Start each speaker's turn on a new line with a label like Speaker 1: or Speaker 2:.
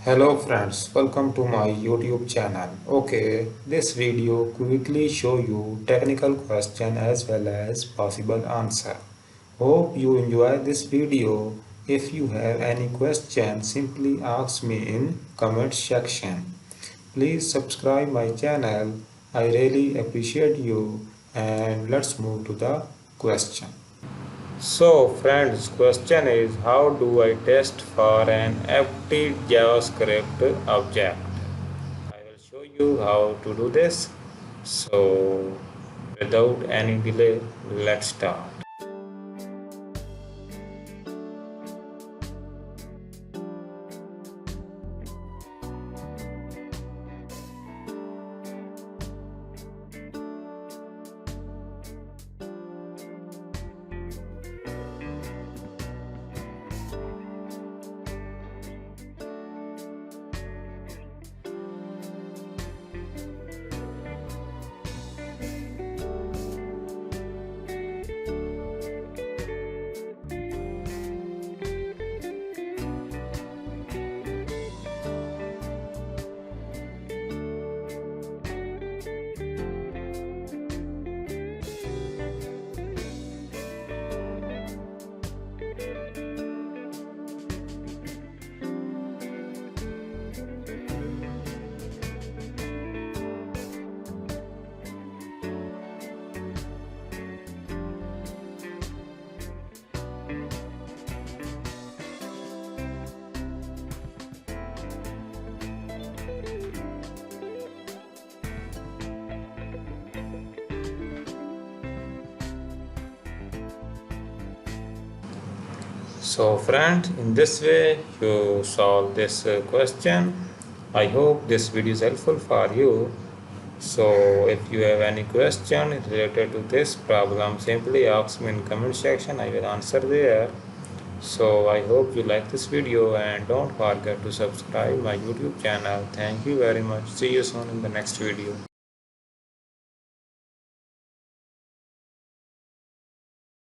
Speaker 1: Hello friends, welcome to my YouTube channel. Okay, this video quickly show you technical question as well as possible answer. Hope you enjoy this video. If you have any question, simply ask me in comment section. Please subscribe my channel. I really appreciate you and let's move to the question. So friends, question is how do I test for an empty JavaScript object? I will show you how to do this. So without any delay, let's start. So friend, in this way you solve this question. I hope this video is helpful for you. So if you have any question related to this problem, simply ask me in comment section. I will answer there. So I hope you like this video and don't forget to subscribe my YouTube channel. Thank you very much. See you soon in the next video.